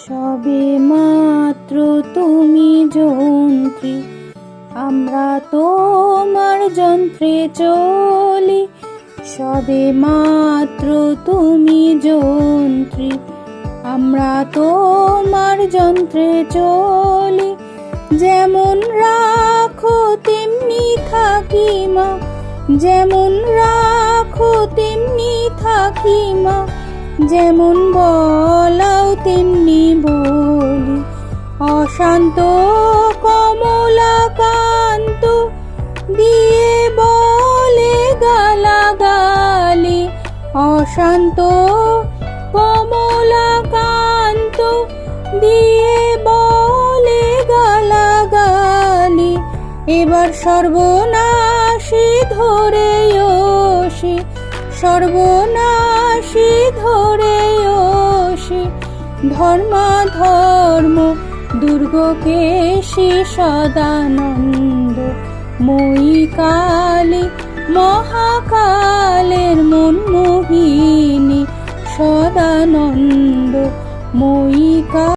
সবে মাত্র তুমি যন্ত্রী, আমরা তোমার যন্ত্রে চলি। সবে মাত্র তুমি যন্ত্রী, আমরা তোমার যন্ত্রে চলি। যেমন রাখো তেমনি থাকি মা, যেমন রাখো তেমনি থাকি মা, যেমন বলাও তেমনি বলি। অশান্ত কমলাকান্ত দিয়ে বলে গালাগালি, অশান্ত কমলাকান্ত দিয়ে বলে গালাগালি। এবার সর্বনাশী ধরে ওসে, সর্বনাশী ধরে ওসে, ধর্মাধর্ম দুর্গকেশী সদানন্দ মই কালী, মহাকালের মন মোহিনী সদানন্দ মই কালী।